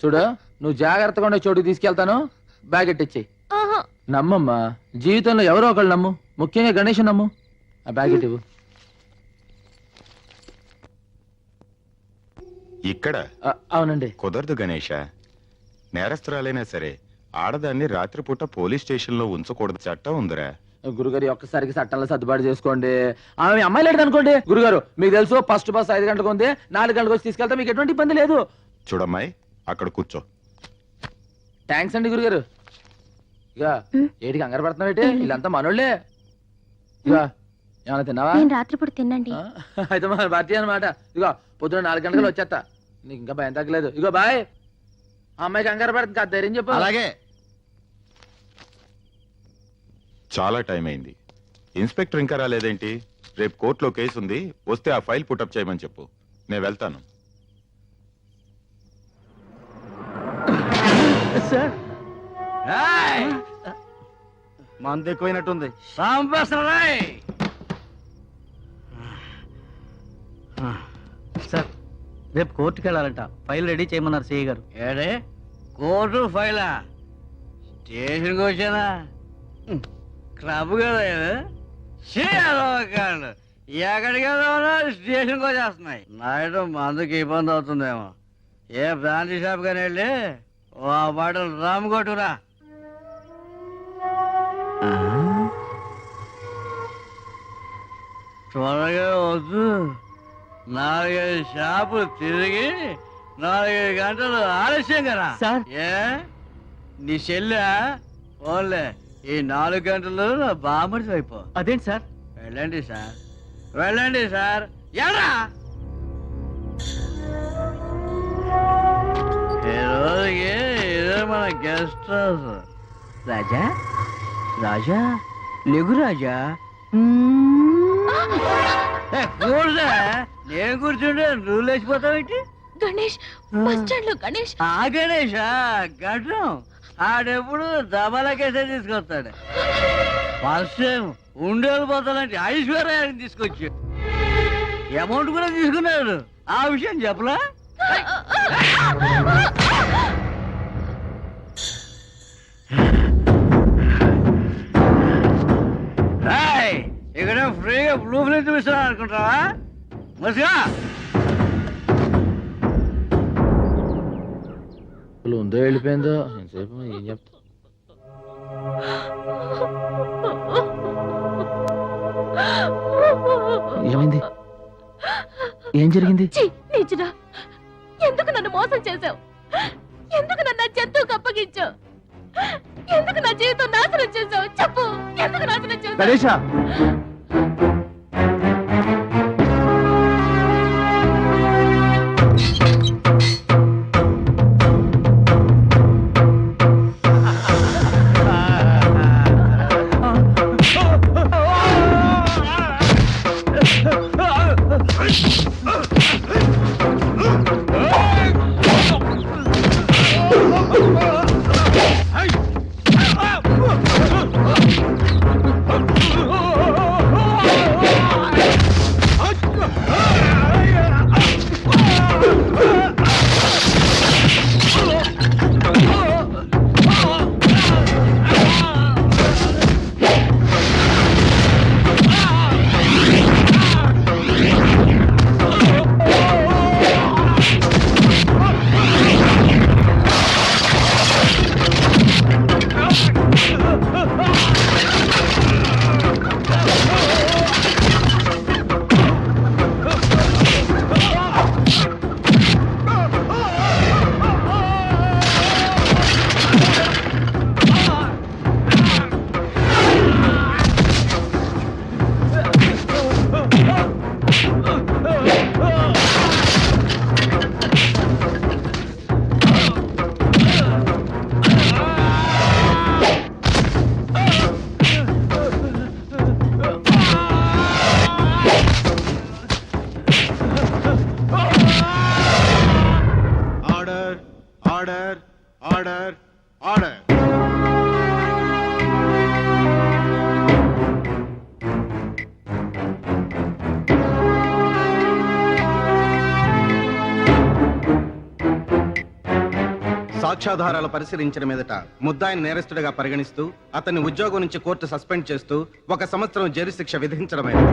చూడు, నువ్వు జాగ్రత్తగా ఉండే చోటుకి తీసుకెళ్తాను. బ్యాగ్ ఎట్టిచ్చేయి. నమ్మమ్మా, జీవితంలో ఎవరో ఒకళ్ళు నమ్ము, ముఖ్యంగా గణేష్ నమ్ము. ఆ బ్యాగ్ ఎట్టివు. ఇక్కడ అవునండి. కుదరదు గణేష. నేరస్తురాలైనా సరే ఆడదాన్ని రాత్రిపూట పోలీస్ స్టేషన్ లో ఉంచకూడదు, చట్టం ఉందిరా. గురుగారు ఒక్కసారికి చట్టంలో సర్దుబాటు చేసుకోండి. ఆమె అమ్మాయి లేదు అనుకోండి. గురుగారు మీకు తెలుసు, ఫస్ట్ బస్ 5 గంటలకు ఉంది. 4 గంటలకు వచ్చి తీసుకెళ్తా, మీకు ఎటువంటి ఇబ్బంది లేదు. చూడమ్మాయి, అక్కడ కూర్చో. థ్యాంక్స్ అండి గురుగారు. ఇక ఏటికి కంగారు పడుతున్నావు ఏంటి? వీళ్ళంతా మనోళ్ళే. ఇక ఏమైనా తిన్నావా? రాత్రిపూట తినండి. అయితే మన భారతీయ అనమాట. ఇగో పొద్దున 4 గంటలకు వచ్చేస్తా. నీకు ఇంకా భయం తగ్గలేదు. ఇగో బాయ్. అమ్మాయి కంగారు పడుతుంది కదా, ధైర్యం చెప్పు. అలాగే చాలా టైం అయింది. ఇన్స్పెక్టర్ ఇంకా రాలేదేంటి? రేపు కోర్టులో కేసు ఉంది, వస్తే ఆ ఫైల్ పుటప్ చేయమని చెప్పు. నేను వెళ్తాను. మంది ఎక్కువైనట్టుంది. సాంబసరాయ్ సార్ రేపు కోర్టుకి వెళ్ళాలంట, ఫైల్ రెడీ చేయమన్నారు సిఐ గారు. ఏడే కోర్టు ఫైలా? స్టేషన్కి వచ్చానా? క్లబ్ కదా కాదు. ఎక్కడికి వెళ్దామన్నా స్టేషన్కి వచ్చేస్తున్నాయి. నైట్ మందుకి ఇబ్బంది అవుతుందేమో. ఏ బ్రాంచీ షాప్ కానీ వెళ్ళి ఓ బాటలు రామ్ కొట్టురా. త్వరగా వద్దు, 4-5 షాపులు తిరిగి 4-5 గంటలు ఆలస్యం కదా సార్. ఏ నీ చెల్లె ఓన్లే ఈ 4 గంటలు నా బామ్మడి అయిపో. అదేంటి సార్? వెళ్ళండి సార్, వెళ్ళండి సార్. ఎరా ఈ రోజుకి ఇదే మన గెస్ట్ హౌస్. రాజా రాజా లేగు రాజా. కూర్చో, నేను కూర్చుంటే నువ్వు లేచిపోతావేంటి? గణేష్ బస్ స్టాండ్ లో గణేష్. ఆ గణేష్ గడ్డం ఆడెప్పుడు దబాలకేసే తీసుకొస్తాడు. ఫస్ట్ టైం ఉండేలు పోతానంటే ఐశ్వర్యాన్ని తీసుకొచ్చి అమౌంట్ కూడా తీసుకున్నాడు. ఆ విషయం చెప్పలా? ఇక్కడ ఫ్రీగా బ్లూ ప్రింట్ చూపిస్తున్నా అనుకుంటావా? మసిగా ఉందో వెళ్ళిపోయిందో ఎంతసేపు ఏం చెప్తా. ఏమైంది? ఏం జరిగింది? నీచుడా, ఎందుకు నన్ను మోసం చేశావు? ఎందుకు నన్ను జంతువుకు అప్పగించావు? ఎందుకు నా జీవితం నాశనం చేశావు? చెప్పు, ఎందుకు నాశనం చేశావు? Ganesha, order order order. సాక్ష్యాధారాలు పరిశీలించిన మీదట ముద్దాయిని నేరస్తుడిగా పరిగణిస్తూ అతన్ని ఉద్యోగం నుంచి కోర్టు సస్పెండ్ చేస్తూ 1 సంవత్సరం జైలు శిక్ష విధించడమైనది.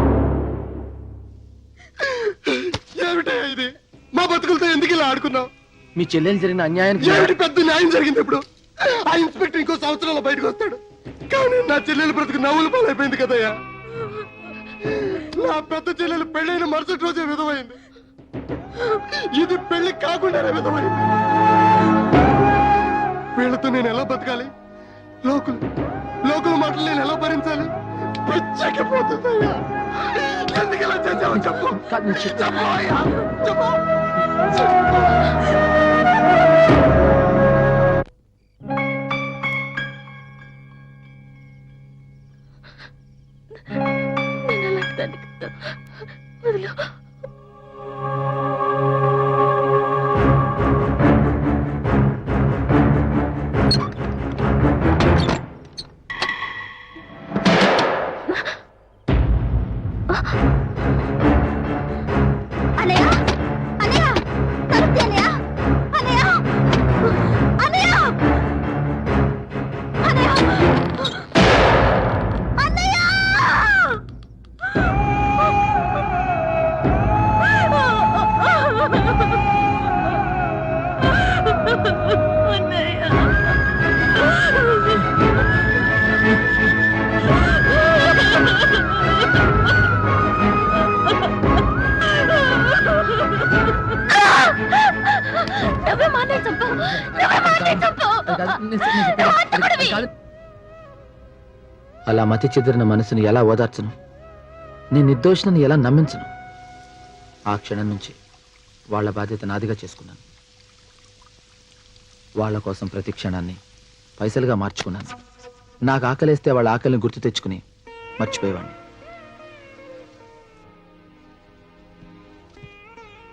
ఏమిటయ్యా ఇది? మా బతుకులతో ఎందుకు ఇలా ఆడుకున్నావు? మీ చెల్లెలు జరిగిన అన్యాయానికి ఏమిటి పెద్ద న్యాయం జరిగింది? ఇప్పుడు ఆ ఇన్స్పెక్టర్ ఇంకో సంవత్సరంలో బయటకు వస్తాడు. కానీ నా చెల్లెలు బ్రతుకు నవ్వులు పాలైపోయింది కదయ్యా. నా పెద్ద చెల్లెలు పెళ్ళైన మరుసటి రోజే విధమైంది. ఇది పెళ్లి కాకుండానే విధమైంది. వీళ్ళతో నేను ఎలా బతకాలి? లోకల్ మాటలు నేను ఎలా భరించాలి? పిచ్చకపోతుందయ్యా. ఎందుకు ఇలా చేసావు? చెప్పు చెప్పు అయ్యా, చెప్పు. అలా మతి చెదిరిన మనసుని ఎలా ఓదార్చను, నేను నిర్దోషిని ఎలా నమ్మించను? ఆ క్షణం నుంచి వాళ్ళ బాధ్యత నాదిగా చేసుకున్నాను. వాళ్ళ కోసం ప్రతి క్షణాన్ని పైసలుగా మార్చుకున్నాను. నాకు ఆకలేస్తే వాళ్ళ ఆకలిని గుర్తు తెచ్చుకుని మర్చిపోయేవాడిని.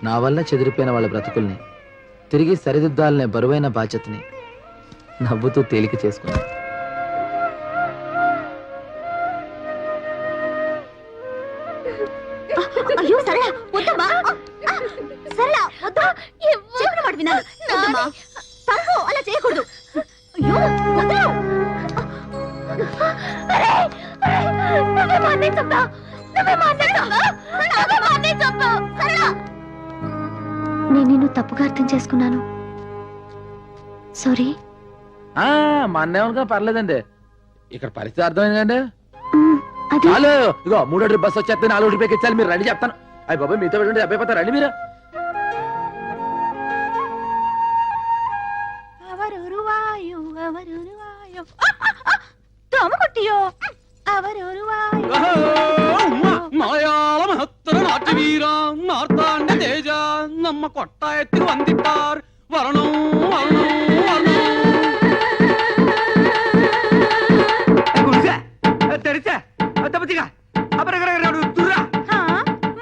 నా వల్ల చెదిరిపోయిన వాళ్ళ బ్రతుకుల్ని తిరిగి సరిదిద్దాలనే బరువైన బాధ్యతని నవ్వుతూ తేలిక చేసుకున్నాను. అయ్యో సరళ వద్దమ్మా, సరళ వద్దు, చెప్పిన మాట వినాలి. వద్దమ్మా, తప్పు, అలా చేయకూడదు. అయ్యో వద్దు. నేను నిన్ను తప్పుగా అర్థం చేసుకున్నాను. సారీ. మా అన్నేమనుకో పర్లేదండి. ఇక్కడ పరిస్థితి అర్థమైందండి. అది హలో, ఇగో 3వ ట్రిప్ బస్ వచ్చేస్తే 4వ ట్రిప్ ఎక్కించాలి. మీరు రండి చెప్తాను. అయ్యి బాబాయ్ మీతో పెట్టండి, అబ్బాయి రండి మీరు. మలయాళ మహత్తర నాట్య వీర నార్తాండ తేజ నమ్మ కొట్ట ఎత్తి వందిట్టార్ వరణం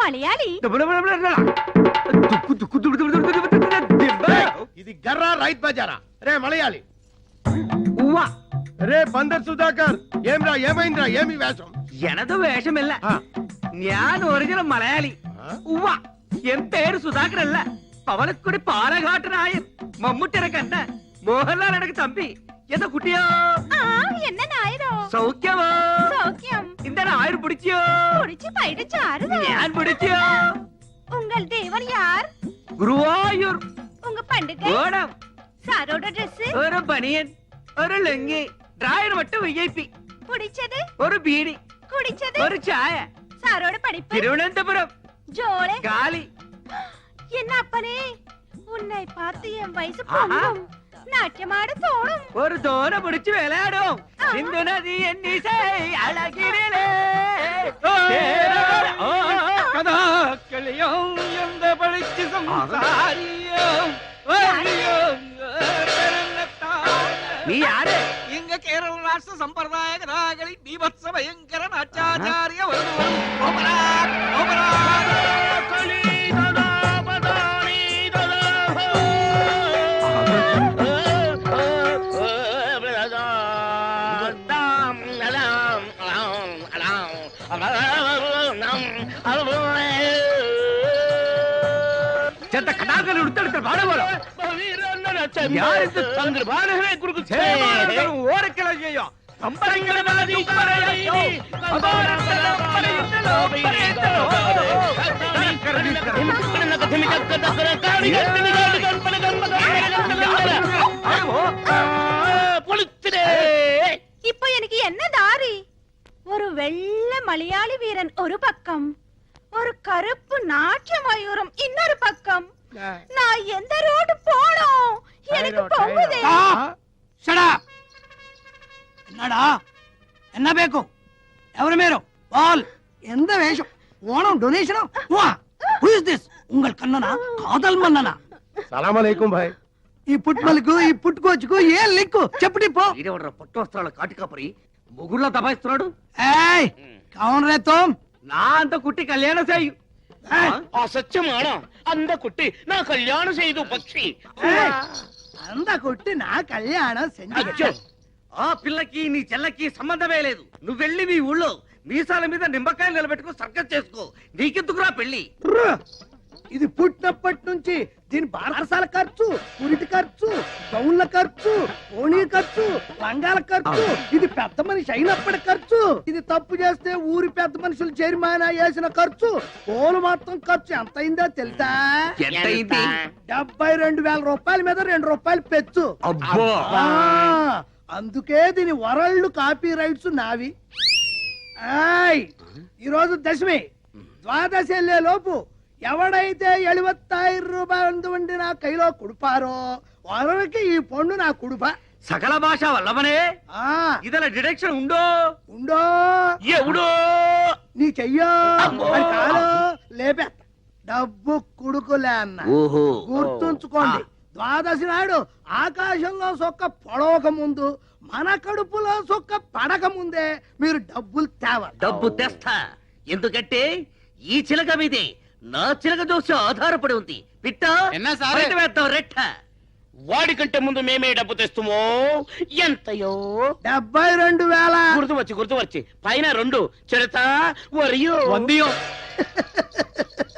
మలయాళి ఇది గర్రా రైట్ బజారా. రే మలయాళి, రే బందర్ సుధాకర్, ఏమ్రా ఏమైందిరా, ఏమి వేషం? ఎనదు వేషమిల్ల, ഞാൻ ഒറിജിനൽ മലയാളി. ഉവ്വ, എൻ പേര് സുധാകരല്ല, പവളക്കുടി പാലഘാട്ടനായൻ, മമ്മൂട്ടിനെ കണ്ട മോഹൻലാൽ എനക്ക് തമ്പി. എന്താ കുട്ടിയോ? என்ன நாயரோ? സൗഖ്യമോ? சௌக்கியம். இந்த ஆயிரம் பிடிச்சியோ? பிடிச்சு பைடு சாருதா. ഞാൻ பிடிச்சியோ? உங்கள் தேவர் யார்? ഗുരുവായൂർ. உங்க பண்டிகை? ഓണം. சாரோட Dress? ഒരു ബനിയൻ, ഒരു ലുങ്കി, ഡ്രൈവർ மட்டும் വിഐപി. பிடிச்சது? ഒരു ബീഡി, குடிச்சது? ഒരു ചായ. சாரோட படிப்பு? തിരുവനന്തപുരം. ஜோளே? കാലി. என்ன அப்பனே, உன்னை பார்த்து என் வயசு பொங்கும், நாட்டியமாட தோணும். ഒരു തോര പിടിച്ച് വിളയാടും. സിന്ധു നദി എന്നീസേ അഴകിരിലേ കഥാക്കളിയോ എന്ത പഠിച്ച് സംസാരിയോ. നീ ആര്? ഇങ്ങ കേരള രാഷ്ട്ര സമ്പ്രദായ കഥാകളി ബീഭത്സ ഭയങ്കര നാട്യാചാര്യ ചെത്ത കഥാകളി ഉടുത്തെടുത്ത പാടുപോലെ ഓരക്കിള ചെയ്യോ இப்போ எனக்கு என்ன தாரி? ஒரு வெள்ளை மலையாளி வீரன் ஒரு பக்கம், ஒரு கருப்பு நாட்டிய மயூரம் இன்னொரு பக்கம். நான் எந்த ரோடு போனோம்? எனக்கு பொங்குதே. என்னடா என்ன பேக்கும்? ఎవరు మీరు? బాల్ ఎంత వేషం? Onam donation? Who is this? ఉంగల్ కన్ననా కాదల్ మన్ననా? సలాం అలైకుం భాయ్. ఈ పుట్మలకు ఈ పుట్టుకోచుకు ఏ లింకు చెప్పటి పో. ఇదేవడ్రా పట్టు వస్త్రాల కాటికాపరి ముగుళ్ళ దబాయిస్తున్నాడు. ఏయ్ కౌన్ రే తుమ్? నా అంత కుట్టి కళ్యాణ చేయు. అసత్యమానా? అంద కుట్టి నా కళ్యాణం చేయదు పక్షి. అంద కొట్టి నా కళ్యాణం సెంచు. ఆ పిల్లకి నీ చెల్లకి సంబంధమే లేదు. నువ్వు వెళ్ళి మీ ఊళ్ళో మీసాల మీద నిమ్మకాయలు నిలబెట్టుకో, సర్కస్ చేసుకో. నీకెందుకురా పెళ్లి? ఇది పుట్టినప్పటి నుంచి దీని బారసాల ఖర్చు, పురిటి ఖర్చు, గౌన్ల ఖర్చు, ఓణీ ఖర్చు, లంగాల ఖర్చు, ఇది పెద్ద మనిషి అయినప్పటి ఖర్చు. ఇది తప్పు చేస్తే ఊరి పెద్ద మనుషులు జరిమానా వేసిన ఖర్చు. పోలు మొత్తం ఖర్చు ఎంత అయిందో తెలుసా? 72,000 రూపాయల మీద 2 రూపాయలు పెచ్చు. అందుకే దీని వరల్డ్ కాపీ రైట్స్ నావి. ఈ రోజు దశమి, ద్వాదశి వెళ్లే లోపు ఎవడైతే 75,000 రూపాయలు వండి నా కైలో కుడిపారో కొరవకి ఈ పండు నా కుడుప సకల భాష వల్లవనే ఆ ఇదల డిడక్షన్ ఉండో ఉండో ఎవడో నీ చెయ్యో అది కాదు లేపే డబ్బు కుడుకులే అన్న గుర్తుంచుకోండి ద్వాదశి నాడు ఆకాశంలో సొక్క పొడవక ముందు మన కడుపులో సొక్క పడక ముందే మీరు డబ్బులు తేవాలి. డబ్బు తెస్తా, ఎందుకంటే ఈ చిలక మీదే నా చిలక దోష ఆధారపడి ఉంది. పిట్ట బయట వేద్దాం రెట్ట. వాడికంటే ముందు మేమే డబ్బు తెస్తామో ఎంతయో 72,000 గుర్తు వచ్చి పైన 2 చెడతా వరియో వందియో